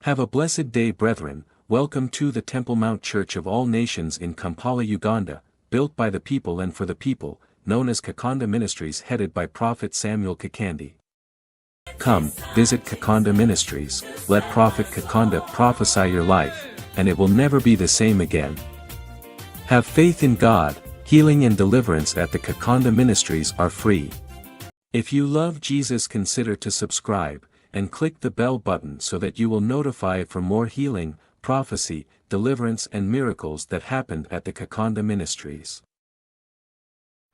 Have a blessed day, brethren. Welcome to the Temple Mount Church of All Nations in Kampala, Uganda, built by the people and for the people, known as Kakande Ministries, headed by Prophet Samuel Kakande. Come, visit Kakande Ministries, let Prophet Kakande prophesy your life, and it will never be the same again. Have faith in God. Healing and deliverance at the Kakande Ministries are free. If you love Jesus, consider to subscribe, and click the bell button so that you will notify for more healing, prophecy, deliverance and miracles that happened at the Kakande Ministries.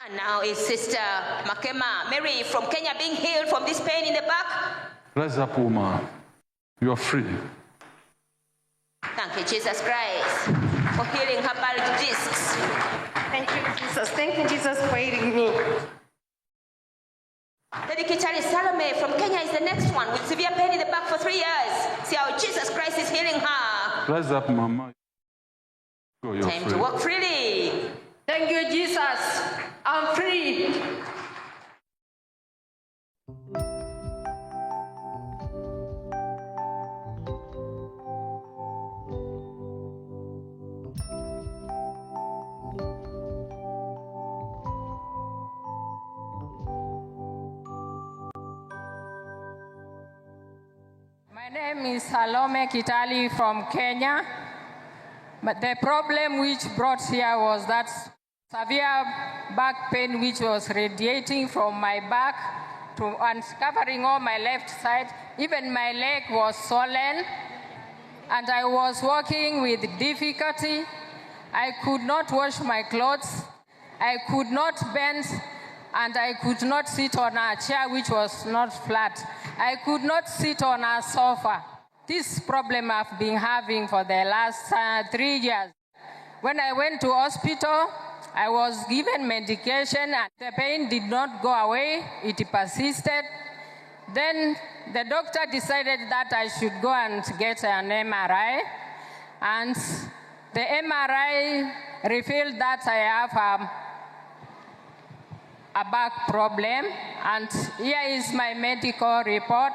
And now is Sister Makema Mary from Kenya being healed from this pain in the back. Rise up, woman. You are free. Thank you, Jesus Christ, for healing her bulge discs. Thank you, Jesus. Thank you, Jesus, for healing me. Lady Kitari Salome from Kenya is the next one with severe pain in the back for 3 years. See how Jesus Christ is healing her. Rise up, Mama. You're Time free. to walk freely. Thank you, Jesus. I'm free. My name is Salome Kitali from Kenya. But the problem which brought here was that severe back pain which was radiating from my back and covering all my left side. Even my leg was swollen and I was walking with difficulty. I could not wash my clothes. I could not bend and I could not sit on a chair which was not flat. I could not sit on a sofa. This problem I've been having for the last 3 years. When I went to hospital, I was given medication and the pain did not go away, it persisted. Then the doctor decided that I should go and get an MRI. And the MRI revealed that I have a back problem. And here is my medical report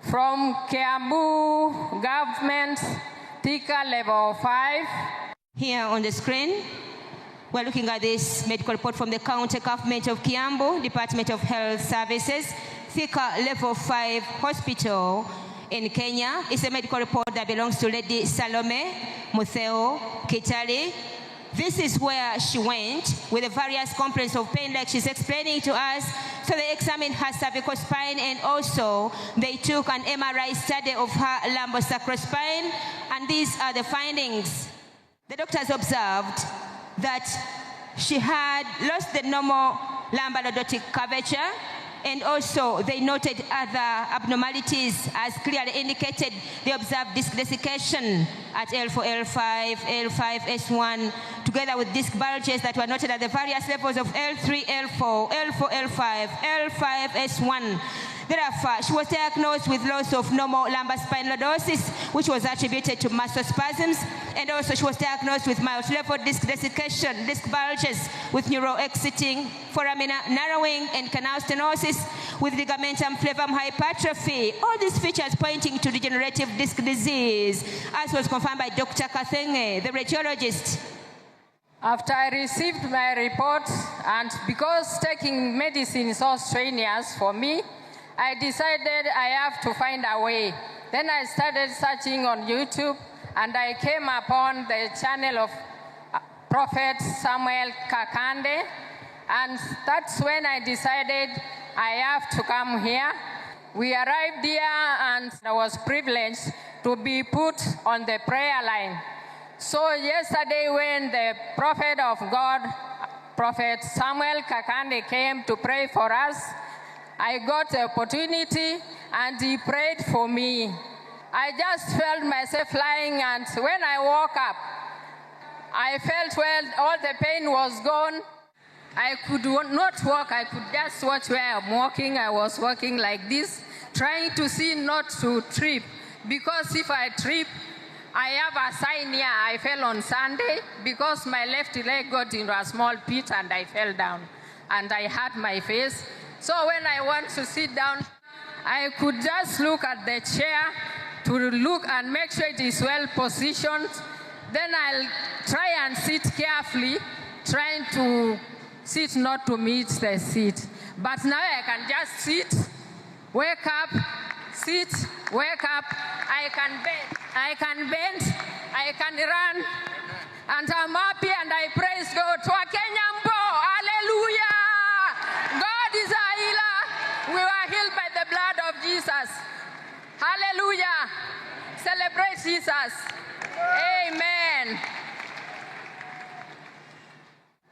from Kiambu government, Thika level 5. Here on the screen, we're looking at this medical report from the county government of Kiambu, Department of Health Services, Thika level 5 hospital in Kenya. It's a medical report that belongs to Lady Salome Mutheo Kitali. This is where she went with the various complaints of pain like she's explaining to us. So they examined her cervical spine and also they took an MRI study of her lumbosacrospine, and these are the findings. The doctors observed that she had lost the normal lumbar lordotic curvature, and also they noted other abnormalities as clearly indicated. They observed disc desiccation at L4, L5, L5, S1, together with disc bulges that were noted at the various levels of L3, L4, L4, L5, L5, S1. Thereafter, she was diagnosed with loss of normal lumbar spine lordosis, which was attributed to muscle spasms, and also she was diagnosed with multi-level disc desiccation, disc bulges with neuroexiting, foramina narrowing, and canal stenosis with ligamentum flavum hypertrophy. All these features pointing to degenerative disc disease, as was confirmed by Dr. Kakande, the radiologist. After I received my report, and because taking medicine is so strenuous for me, I decided I have to find a way. Then I started searching on YouTube, and I came upon the channel of Prophet Samuel Kakande, and that's when I decided I have to come here. We arrived here, and I was privileged to be put on the prayer line. So yesterday when the prophet of God, Prophet Samuel Kakande, came to pray for us, I got the opportunity and he prayed for me. I just felt myself flying, and when I woke up, I felt well, all the pain was gone. I could not walk, I could just watch where I'm walking. I was walking like this, trying to see not to trip, because if I trip, I have a sign here. I fell on Sunday because my left leg got into a small pit and I fell down and I hurt my face. So when I want to sit down, I could just look at the chair to look and make sure it is well positioned. Then I'll try and sit carefully, trying to sit not to meet the seat. But now I can just sit, wake up, sit, wake up. I can bend, I can run, and I'm happy and I praise God. Hallelujah! God is a healer. We were healed by the blood of Jesus. Hallelujah! Celebrate Jesus. Amen.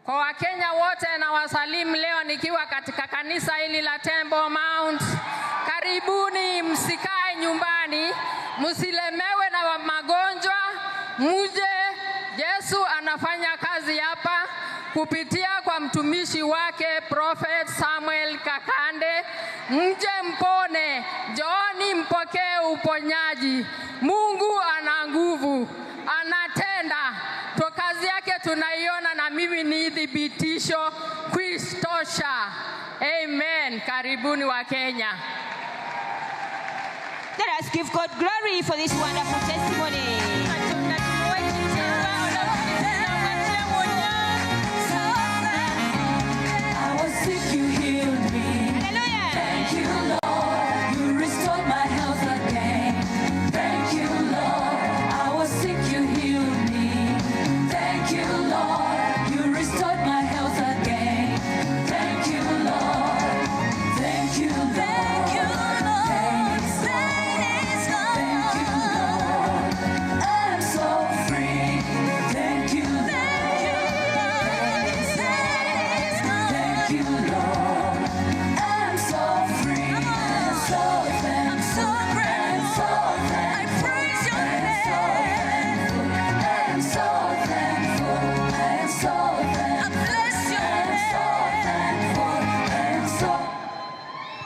Kwa Wakenya wote na wasalimu leo nikiwa katika kanisa hili la Temple Mount. Karibuni, msikae nyumbani, msilemewe na magonjwa, muje. Yesu anafanya kazi hapa kupitia kwa mtumishi wake Prophet Samuel Kakande. Mje mpone, njooni mpokee uponyaji. Mungu ana nguvu, anatenda. To kazi yake tunaiona na mimi ni thibitisho kuistosha. Amen. Karibuni wa Kenya. Let us give God glory for this wonderful testimony.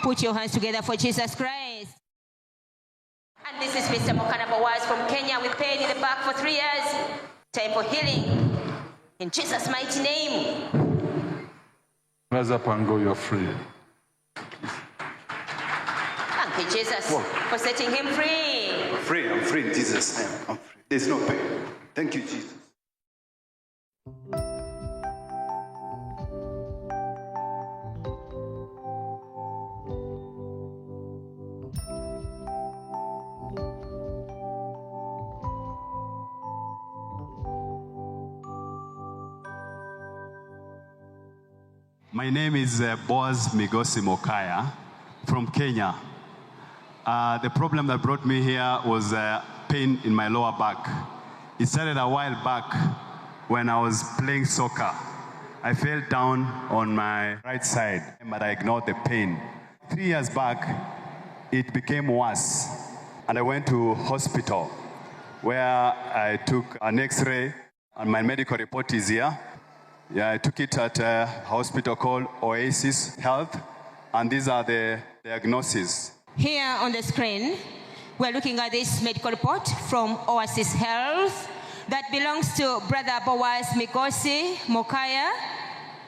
Put your hands together for Jesus Christ. And this is Mr. Mokana Bawaz from Kenya with pain in the back for 3 years. Time for healing. In Jesus' mighty name. Rise up and go, you're free. Thank you, Jesus, for setting him free. I'm free in Jesus' name. I'm free. There's no pain. Thank you, Jesus. My name is Boaz Migosi Mokaya from Kenya. The problem that brought me here was pain in my lower back. It started a while back when I was playing soccer. I fell down on my right side, but I ignored the pain. 3 years back, it became worse, and I went to hospital where I took an X-ray, and my medical report is here. Yeah, I took it at a hospital called Oasis Health, and these are the diagnoses. Here on the screen, we're looking at this medical report from Oasis Health that belongs to Brother Boaz Migosi Mokaya.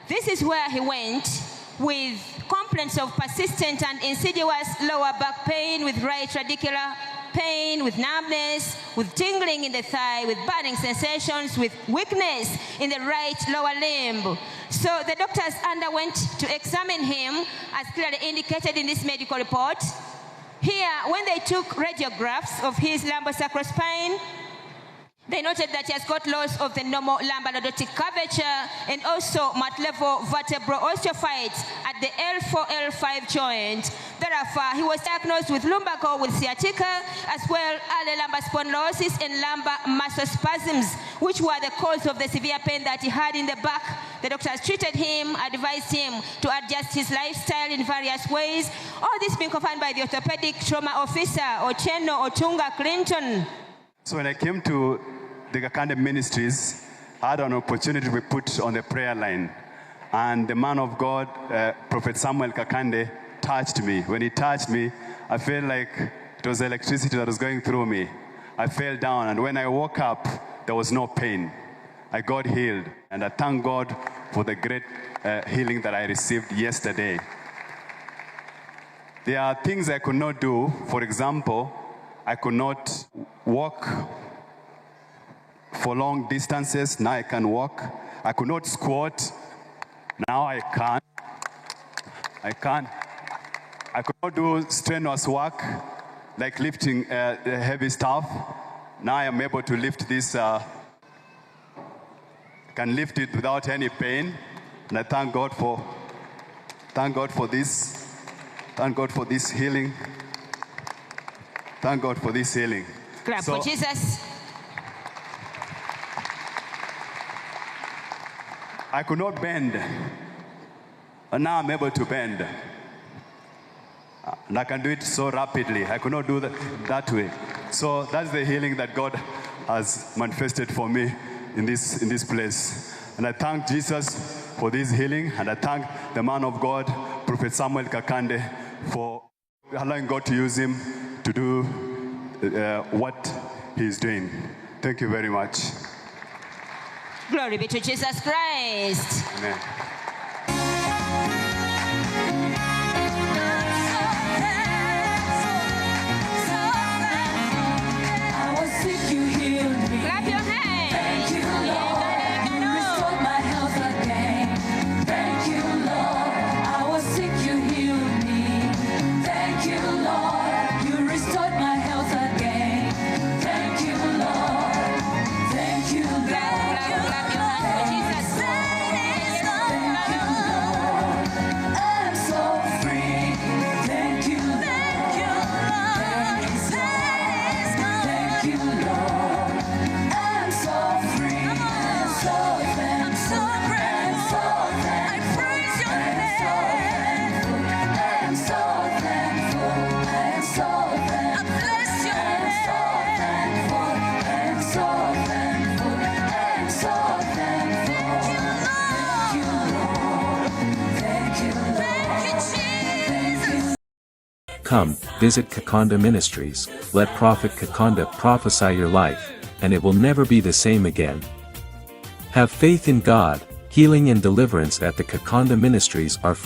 This is where he went with complaints of persistent and insidious lower back pain, with right radicular pain, with numbness, with tingling in the thigh, with burning sensations, with weakness in the right lower limb. So the doctors underwent to examine him as clearly indicated in this medical report. Here, when they took radiographs of his lumbosacral spine, they noted that he has got loss of the normal lumbar lordotic curvature and also mat-level vertebral osteophytes at the L4, L5 joint. Therefore, he was diagnosed with lumbago with sciatica, as well as lumbar spondylosis and lumbar muscle spasms, which were the cause of the severe pain that he had in the back. The doctors treated him, advised him to adjust his lifestyle in various ways. All this being confirmed by the orthopedic trauma officer, Ocheno Otunga Clinton. So when I came to the Kakande Ministries, I had an opportunity to be put on the prayer line. And the man of God, Prophet Samuel Kakande, touched me. When he touched me, I felt like it was electricity that was going through me. I fell down, and when I woke up, there was no pain. I got healed, and I thank God for the great healing that I received yesterday. There are things I could not do. For example, I could not walk for long distances. Now I can walk. I could not squat. Now I can. I can. I could not do strenuous work like lifting heavy stuff. Now I am able to lift this. Can lift it without any pain. And I thank God for this. Thank God for this healing. Thank God for this healing. Clap for Jesus. I could not bend, and now I'm able to bend. And I can do it so rapidly. I could not do that way. So that's the healing that God has manifested for me in this place. And I thank Jesus for this healing, and I thank the man of God, Prophet Samuel Kakande, for allowing God to use him to do what he's doing. Thank you very much. Glory be to Jesus Christ. Amen. Clap your hands. Thank you, Lord. You restored my health again. Thank you, Lord. I was sick, you healed me. Thank you, Lord. You restored my health again. Thank you, Lord. Thank you, Lord. Clap your hands for Jesus. Thank you, Lord. I'm so free. Thank you, Lord. Thank you, Lord. I'm so free. I'm so thankful. I'm so thankful. I praise your name. I'm so thankful. I'm so thankful. I bless your name. I'm so thankful. I'm so thankful. Thank you, Lord. Thank you, Lord. Thank you, Jesus. Come, visit Kakande Ministries, let Prophet Kakande prophesy your life, and it will never be the same again. Have faith in God. Healing and deliverance at the Kakande Ministries are free.